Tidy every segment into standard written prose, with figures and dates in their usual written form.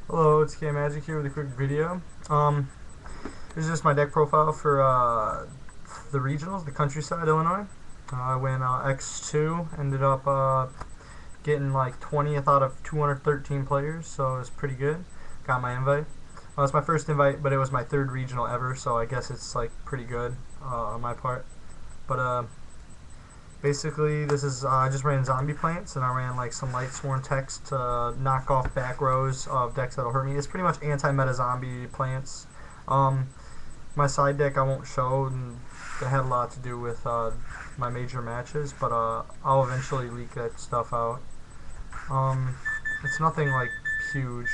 Hello, it's OTKmagic here with a quick video. This is just my deck profile for the regionals, the countryside, Illinois. I went X2, ended up getting like 20th out of 213 players, so it's pretty good. Got my invite. It's my first invite, but it was my third regional ever, so I guess it's like pretty good on my part. But basically, this is I just ran zombie plants and I ran like some light sworn text to knock off back rows of decks that'll hurt me. It's pretty much anti-meta zombie plants. Um, my side deck I won't show, and that had a lot to do with my major matches, but I'll eventually leak that stuff out. It's nothing like huge.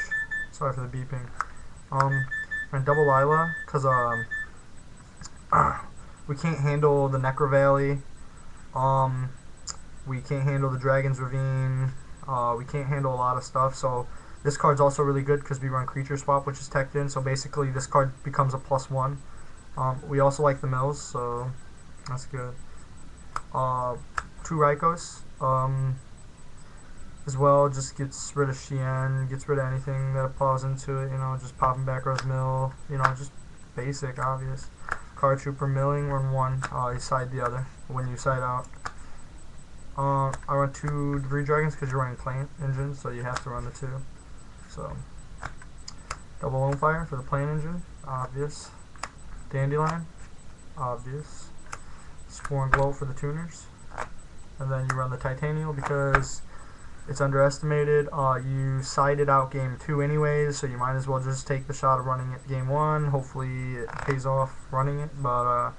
Sorry for the beeping. And double Lila because we can't handle the Necro Valley. Um, we can't handle the Dragon's Ravine. We can't handle a lot of stuff. So this card's also really good because we run Creature Swap, which is teched in. So basically, this card becomes a +1. We also like the mills, so that's good. Two Raikos. As well, just gets rid of Shien, gets rid of anything that plows into it. Just popping back rows mill. Just basic, obvious. Card Trooper milling, run one. You side the other when you side out. I run two Debris Dragons because you're running plant engines, so you have to run the two. So, double Lone Fire for the plant engine, obvious. Dandelion, obvious. Sworn Glow for the tuners. And then you run the Titanial because it's underestimated. You sided out game 2 anyways, so you might as well just take the shot of running it game 1. Hopefully it pays off running it, but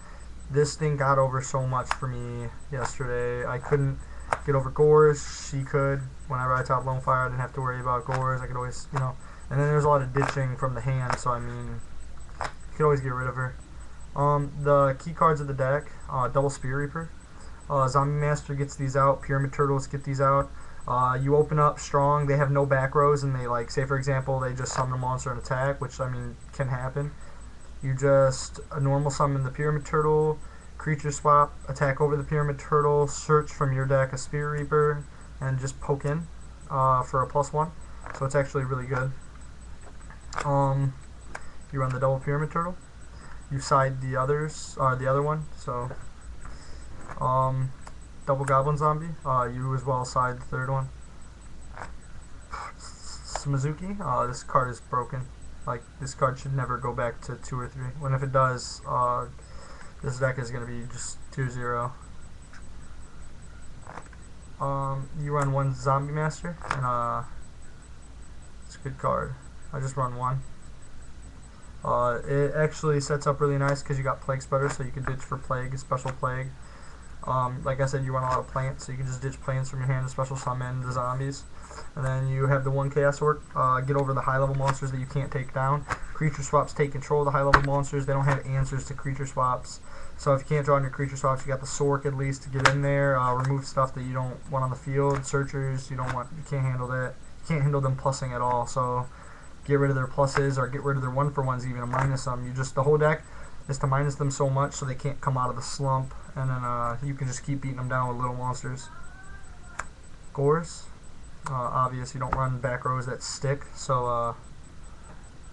this thing got over so much for me yesterday. I couldn't get over Gores. She could. Whenever I top Lone Fire, I didn't have to worry about Gores. I could always, and then there's a lot of ditching from the hand, so I mean, you could always get rid of her. The key cards of the deck, double Spear Reaper. Zombie Master gets these out. Pyramid Turtles get these out. You open up strong, they have no back rows, and they, like, say for example, they just summon a monster and attack, which, I mean, can happen. You just normal summon the Pyramid Turtle, creature swap, attack over the Pyramid Turtle, search from your deck a Spear Reaper, and just poke in for a +1. So it's actually really good. You run the double Pyramid Turtle. You side the others, the other one, so double Goblin Zombie. You as well side the third one. Smizuki. This card is broken. Like, this card should never go back to 2 or 3. When if it does, this deck is going to be just 2-0. You run one Zombie Master, and it's a good card. I just run one. It actually sets up really nice because you got Plague Spreader, so you can ditch for Plague, Special Plague. Like I said, you run a lot of plants, so you can just ditch plants from your hand to special summon the zombies. And then you have the one Chaos Orc, get over the high level monsters that you can't take down. Creature swaps take control of the high level monsters. They don't have answers to creature swaps. So if you can't draw on your creature swaps, you got the Sork at least to get in there. Remove stuff that you don't want on the field. Searchers, you can't handle that. You can't handle them plussing at all. So get rid of their pluses or get rid of their 1-for-1s even, and minus them. The whole deck is to minus them so much so they can't come out of the slump, and then you can just keep beating them down with little monsters. Gores, obvious, you don't run back rows that stick, so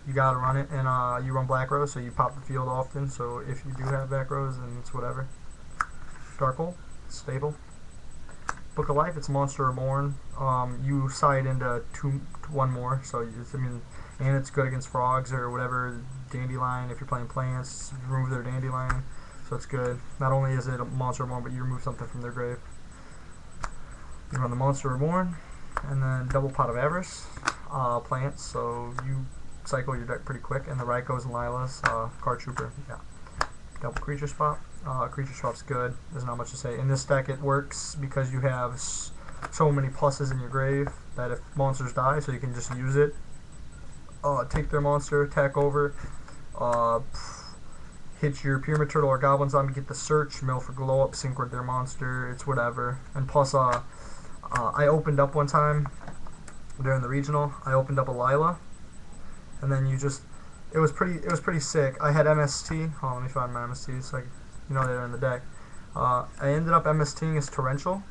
you gotta run it, and you run black rows, so you pop the field often, so if you do have back rows, then it's whatever. Dark Hole, stable. Book of Life, it's Monster Reborn. You side into one more, so and it's good against frogs or whatever. Dandelion, if you're playing plants, remove their Dandelion, so it's good. Not only is it a Monster Reborn, but you remove something from their grave. You run the Monster Reborn, and then double Pot of Avarice, plants, so you cycle your deck pretty quick, and the Raikos and Lilas, Card Trooper, yeah. Double Creature Swap. Creature Swap's good. There's not much to say. In this deck, it works because you have so many pluses in your grave that if monsters die, so you can just use it. Take their monster, attack over, hit your Pyramid Turtle or Goblin Zombie, get the search, mill for glow up, sync with their monster, it's whatever. And plus, I opened up one time during the regional, I opened up a Lila, and then it was pretty sick. I had MST. Oh, let me find my MST so they're in the deck. I ended up MSTing as Torrential,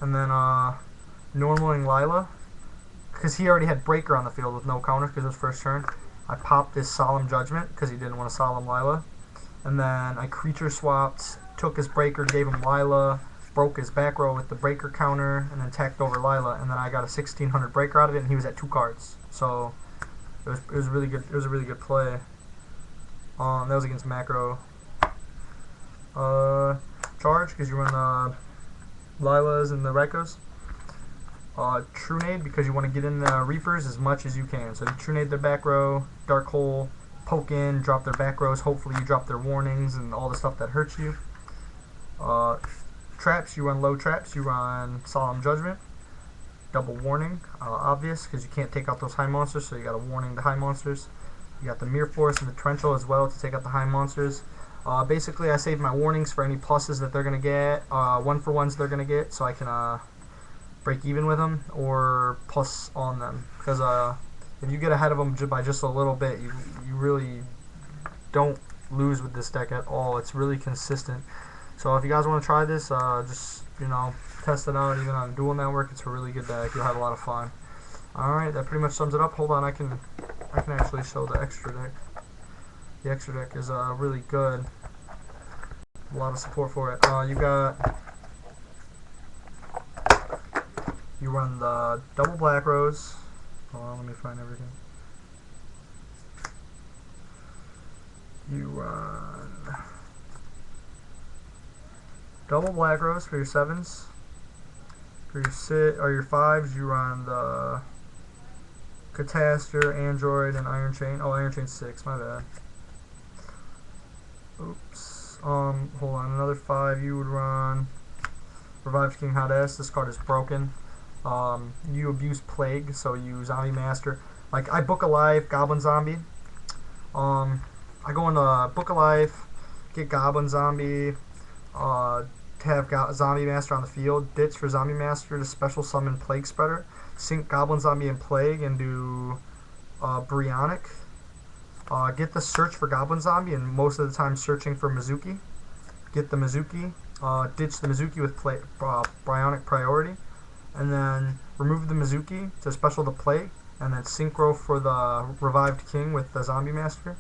and then normaling Lila, because he already had Breaker on the field with no counter because it was first turn, I popped this Solemn Judgment because he didn't want a Solemn Lila. And then I creature swapped, took his Breaker, gave him Lila, broke his back row with the Breaker counter, and then tacked over Lila, and then I got a 1600 Breaker out of it, and he was at 2 cards. So it was really good. It was a really good play. That was against Macro. Charge because you run the Lilas and the Rekos. True Nade because you want to get in the Reapers as much as you can. So you True Nade their back row, Dark Hole, poke in, drop their back rows. Hopefully you drop their warnings and all the stuff that hurts you. Traps, you run low traps, you run Solemn Judgment. Double warning, obvious, because you can't take out those high monsters, so you got a warning the high monsters. You got the Mirror Force and the Torrential as well to take out the high monsters. Basically, I save my warnings for any pluses that they're going to get, 1-for-1s they're going to get, so I can break even with them, or plus on them. Because if you get ahead of them by just a little bit, you really don't lose with this deck at all. It's really consistent. So if you guys want to try this, just, you know, test it out even on Duel Network. It's a really good deck. You'll have a lot of fun. Alright, that pretty much sums it up. Hold on, I can actually show the extra deck. The extra deck is really good. A lot of support for it. You run the double Black Rose. Hold on, let me find everything. You run double Black Rose for your 7s. For your 5s, you run the Catastor, Android, and Iron Chain. Oh, Iron Chain 6, my bad. Oops. Hold on, another 5, you would run Revived King Hot S. This card is broken. You abuse Plague, so you Zombie Master. Like, I Book Alive, Goblin Zombie. I go into Book Alive, get Goblin Zombie, have Zombie Master on the field, ditch for Zombie Master to special summon Plague Spreader, sync Goblin Zombie and Plague, and do Brionic. Get the search for Goblin Zombie, and most of the time searching for Mizuki. Get the Mizuki, ditch the Mizuki with Brionic Priority, and then remove the Mizuki to special the Plague, and then synchro for the Revived King with the Zombie Master,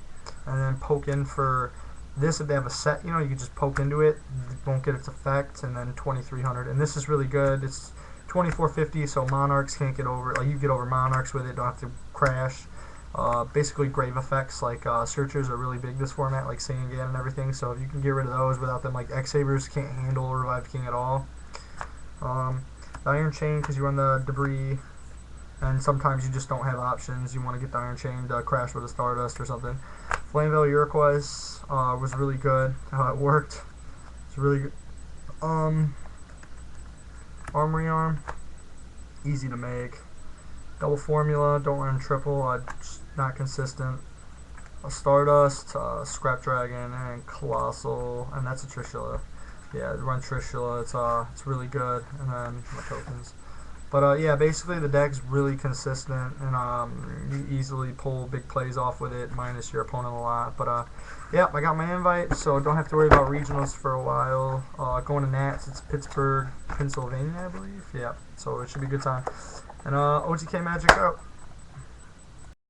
and then poke in for this. If they have a set, you know, you can just poke into it, won't get its effect, and then 2300. And this is really good. It's 2450, so Monarchs can't get over. Like, you get over Monarchs with it, don't have to crash. Basically, grave effects like Searchers are really big this format, like Sangan and everything. So if you can get rid of those without them, like X-Sabers can't handle Revived King at all. The Iron Chain because you run the Debris, and sometimes you just don't have options. You want to get the Iron Chain to crash with a Stardust or something. Flame Veil Iroquois was really good. How it worked. It's really good. Armory Arm, easy to make. Double Formula, don't run triple, just not consistent. A Stardust, Scrap Dragon, and Colossal, and that's a Trishula. Yeah, run Trishula. It's really good. And then my tokens. But yeah, basically the deck's really consistent, and you easily pull big plays off with it, minus your opponent a lot. But yeah, I got my invite, so don't have to worry about regionals for a while. Going to Nats, it's Pittsburgh, Pennsylvania, I believe. Yeah, so it should be a good time. And OTKmagic out.